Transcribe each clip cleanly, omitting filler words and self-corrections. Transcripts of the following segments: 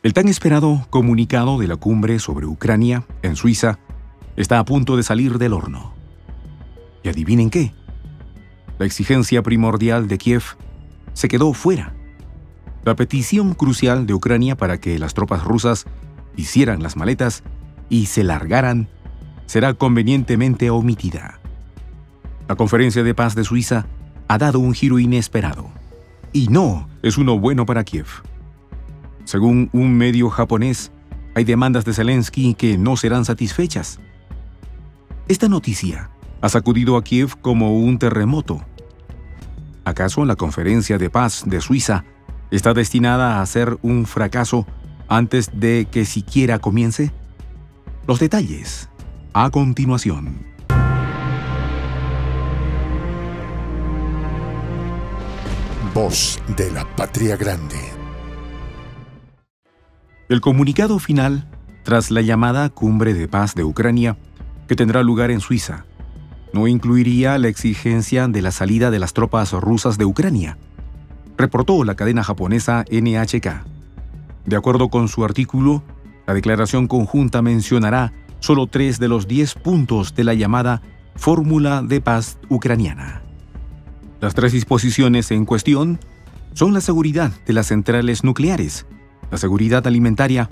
El tan esperado comunicado de la cumbre sobre Ucrania, en Suiza, está a punto de salir del horno. ¿Y adivinen qué? La exigencia primordial de Kiev se quedó fuera. La petición crucial de Ucrania para que las tropas rusas hicieran las maletas y se largaran será convenientemente omitida. La Conferencia de Paz de Suiza ha dado un giro inesperado. Y no es uno bueno para Kiev. Según un medio japonés, hay demandas de Zelensky que no serán satisfechas. Esta noticia ha sacudido a Kiev como un terremoto. ¿Acaso la Conferencia de Paz de Suiza está destinada a ser un fracaso antes de que siquiera comience? Los detalles a continuación. Voz de la Patria Grande. El comunicado final, tras la llamada Cumbre de Paz de Ucrania, que tendrá lugar en Suiza, no incluiría la exigencia de la salida de las tropas rusas de Ucrania, reportó la cadena japonesa NHK. De acuerdo con su artículo, la declaración conjunta mencionará solo 3 de los 10 puntos de la llamada Fórmula de Paz Ucraniana. Las 3 disposiciones en cuestión son la seguridad de las centrales nucleares, la seguridad alimentaria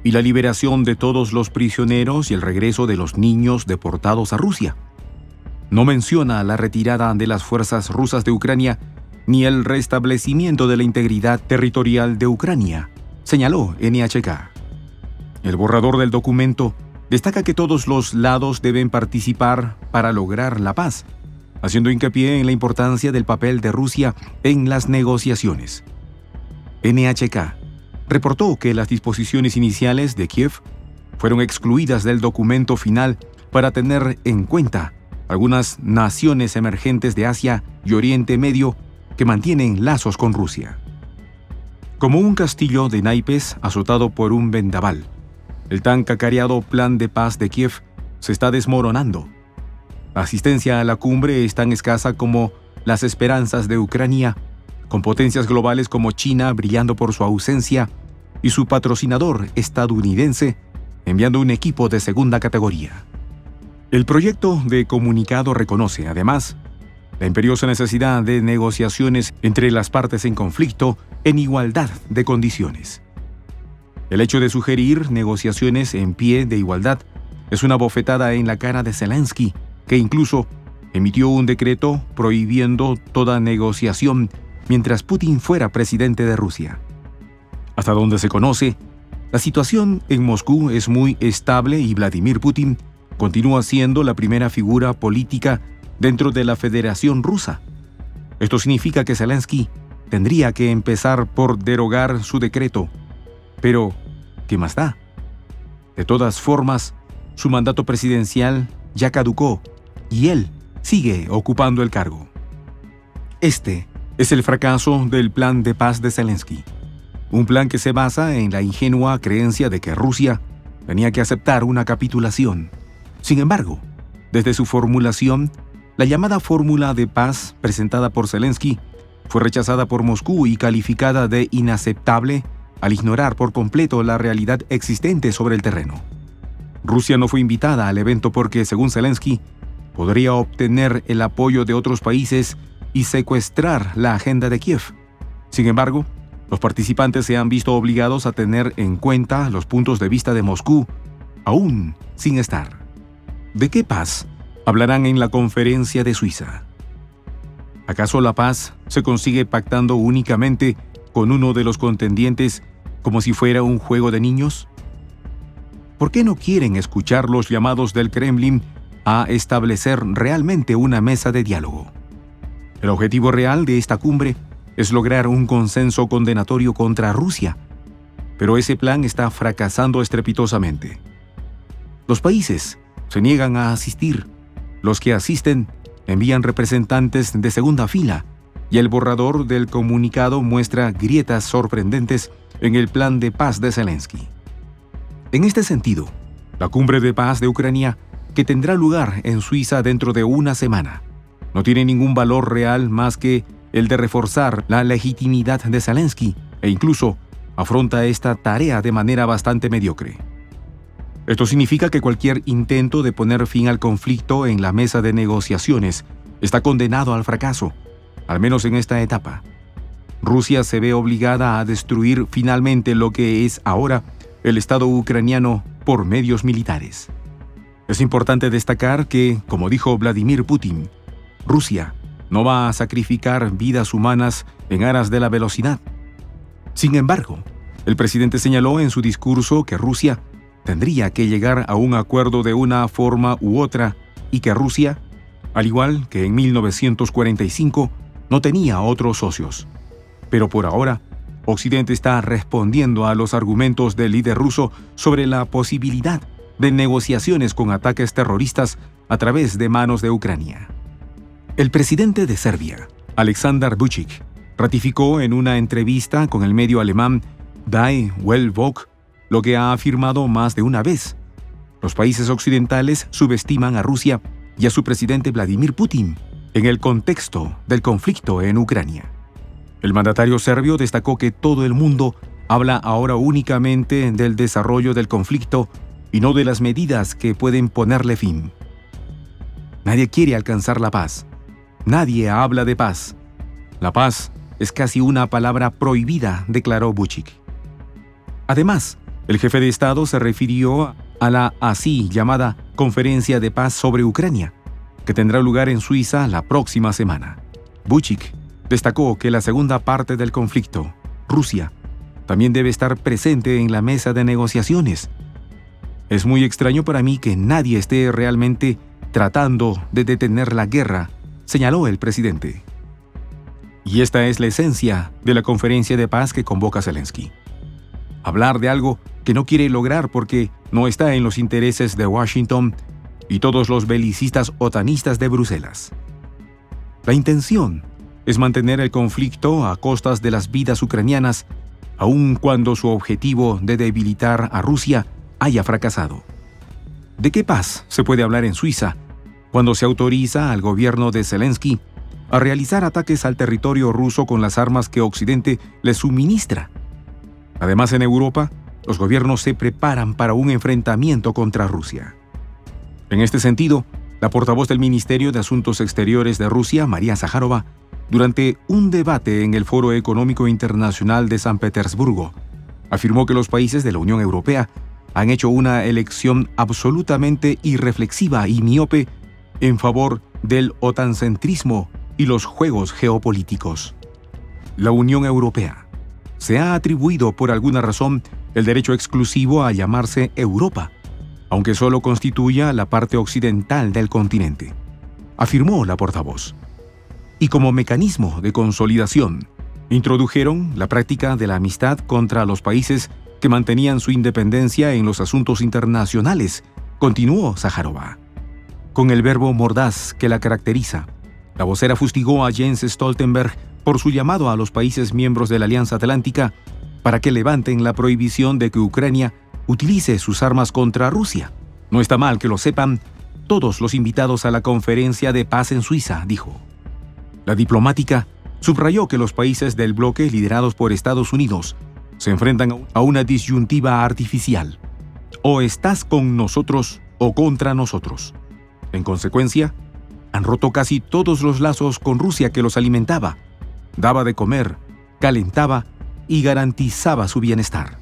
y la liberación de todos los prisioneros y el regreso de los niños deportados a Rusia. No menciona la retirada de las fuerzas rusas de Ucrania ni el restablecimiento de la integridad territorial de Ucrania, señaló NHK. El borrador del documento destaca que todos los lados deben participar para lograr la paz, haciendo hincapié en la importancia del papel de Rusia en las negociaciones. NHK reportó que las disposiciones iniciales de Kiev fueron excluidas del documento final para tener en cuenta algunas naciones emergentes de Asia y Oriente Medio que mantienen lazos con Rusia. Como un castillo de naipes azotado por un vendaval, el tan cacareado plan de paz de Kiev se está desmoronando. La asistencia a la cumbre es tan escasa como las esperanzas de Ucrania, con potencias globales como China brillando por su ausencia y su patrocinador estadounidense enviando un equipo de segunda categoría. El proyecto de comunicado reconoce, además, la imperiosa necesidad de negociaciones entre las partes en conflicto en igualdad de condiciones. El hecho de sugerir negociaciones en pie de igualdad es una bofetada en la cara de Zelensky, que incluso emitió un decreto prohibiendo toda negociación mientras Putin fuera presidente de Rusia. Hasta donde se conoce, la situación en Moscú es muy estable y Vladimir Putin continúa siendo la primera figura política dentro de la Federación Rusa. Esto significa que Zelensky tendría que empezar por derogar su decreto. Pero, ¿qué más da? De todas formas, su mandato presidencial ya caducó y él sigue ocupando el cargo. Este es el fracaso del plan de paz de Zelensky. Un plan que se basa en la ingenua creencia de que Rusia tenía que aceptar una capitulación. Sin embargo, desde su formulación, la llamada fórmula de paz presentada por Zelensky fue rechazada por Moscú y calificada de inaceptable al ignorar por completo la realidad existente sobre el terreno. Rusia no fue invitada al evento porque, según Zelensky, podría obtener el apoyo de otros países y secuestrar la agenda de Kiev. Sin embargo, los participantes se han visto obligados a tener en cuenta los puntos de vista de Moscú, aún sin estar. ¿De qué paz hablarán en la Conferencia de Suiza? ¿Acaso la paz se consigue pactando únicamente con uno de los contendientes como si fuera un juego de niños? ¿Por qué no quieren escuchar los llamados del Kremlin a establecer realmente una mesa de diálogo? El objetivo real de esta cumbre es lograr un consenso condenatorio contra Rusia, pero ese plan está fracasando estrepitosamente. Los países se niegan a asistir, los que asisten envían representantes de segunda fila, y el borrador del comunicado muestra grietas sorprendentes en el plan de paz de Zelensky. En este sentido, la cumbre de paz de Ucrania, que tendrá lugar en Suiza dentro de una semana, no tiene ningún valor real más que el de reforzar la legitimidad de Zelensky e incluso afronta esta tarea de manera bastante mediocre. Esto significa que cualquier intento de poner fin al conflicto en la mesa de negociaciones está condenado al fracaso, al menos en esta etapa. Rusia se ve obligada a destruir finalmente lo que es ahora el Estado ucraniano por medios militares. Es importante destacar que, como dijo Vladimir Putin, Rusia no va a sacrificar vidas humanas en aras de la velocidad. Sin embargo, el presidente señaló en su discurso que Rusia tendría que llegar a un acuerdo de una forma u otra y que Rusia, al igual que en 1945, no tenía otros socios. Pero por ahora, Occidente está respondiendo a los argumentos del líder ruso sobre la posibilidad de negociaciones con ataques terroristas a través de manos de Ucrania. El presidente de Serbia, Aleksandar Vučić, ratificó en una entrevista con el medio alemán Die Welt lo que ha afirmado más de una vez. Los países occidentales subestiman a Rusia y a su presidente Vladimir Putin en el contexto del conflicto en Ucrania. El mandatario serbio destacó que todo el mundo habla ahora únicamente del desarrollo del conflicto y no de las medidas que pueden ponerle fin. Nadie quiere alcanzar la paz. Nadie habla de paz. La paz es casi una palabra prohibida, declaró Vučić. Además, el jefe de Estado se refirió a la así llamada Conferencia de Paz sobre Ucrania, que tendrá lugar en Suiza la próxima semana. Vučić destacó que la segunda parte del conflicto, Rusia, también debe estar presente en la mesa de negociaciones. Es muy extraño para mí que nadie esté realmente tratando de detener la guerra, señaló el presidente. Y esta es la esencia de la conferencia de paz que convoca Zelensky. Hablar de algo que no quiere lograr porque no está en los intereses de Washington y todos los belicistas otanistas de Bruselas. La intención es mantener el conflicto a costas de las vidas ucranianas, aun cuando su objetivo de debilitar a Rusia haya fracasado. ¿De qué paz se puede hablar en Suiza cuando se autoriza al gobierno de Zelensky a realizar ataques al territorio ruso con las armas que Occidente le suministra? Además, en Europa, los gobiernos se preparan para un enfrentamiento contra Rusia. En este sentido, la portavoz del Ministerio de Asuntos Exteriores de Rusia, María Zaharova, durante un debate en el Foro Económico Internacional de San Petersburgo, afirmó que los países de la Unión Europea han hecho una elección absolutamente irreflexiva y miope en favor del otancentrismo y los juegos geopolíticos. La Unión Europea se ha atribuido por alguna razón el derecho exclusivo a llamarse Europa, aunque solo constituya la parte occidental del continente, afirmó la portavoz. Y como mecanismo de consolidación, introdujeron la práctica de la amistad contra los países que mantenían su independencia en los asuntos internacionales, continuó Zaharova. Con el verbo mordaz que la caracteriza, la vocera fustigó a Jens Stoltenberg por su llamado a los países miembros de la Alianza Atlántica para que levanten la prohibición de que Ucrania utilice sus armas contra Rusia. No está mal que lo sepan todos los invitados a la conferencia de paz en Suiza, dijo. La diplomática subrayó que los países del bloque liderados por Estados Unidos se enfrentan a una disyuntiva artificial. O estás con nosotros o contra nosotros. En consecuencia, han roto casi todos los lazos con Rusia que los alimentaba, daba de comer, calentaba y garantizaba su bienestar.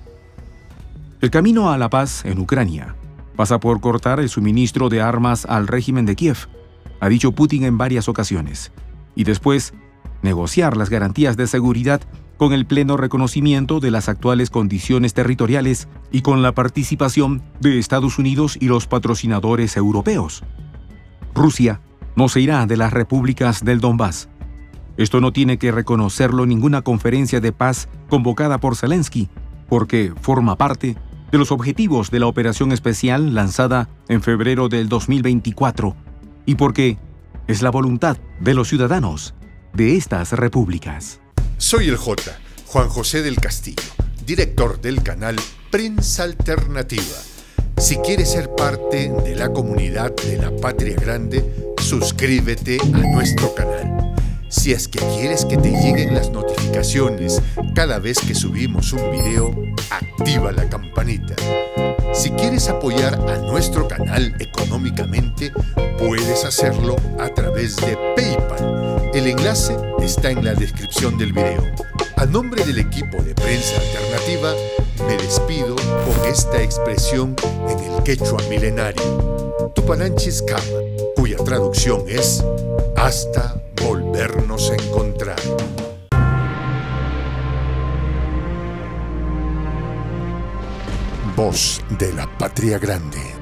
El camino a la paz en Ucrania pasa por cortar el suministro de armas al régimen de Kiev, ha dicho Putin en varias ocasiones, y después negociar las garantías de seguridad con el pleno reconocimiento de las actuales condiciones territoriales y con la participación de Estados Unidos y los patrocinadores europeos. Rusia no se irá de las repúblicas del Donbass. Esto no tiene que reconocerlo ninguna conferencia de paz convocada por Zelensky, porque forma parte de los objetivos de la operación especial lanzada en febrero del 2024 y porque es la voluntad de los ciudadanos de estas repúblicas. Soy el J, Juan José del Castillo, director del canal Prensa Alternativa. Si quieres ser parte de la comunidad de la Patria Grande, suscríbete a nuestro canal. Si es que quieres que te lleguen las notificaciones cada vez que subimos un video, activa la campanita. Si quieres apoyar a nuestro canal económicamente, puedes hacerlo a través de PayPal. El enlace está en la descripción del video. A nombre del equipo de Prensa Alternativa, me despido con esta expresión en el quechua milenario, Tupananchis Kama, cuya traducción es hasta volvernos a encontrar. Voz de la Patria Grande.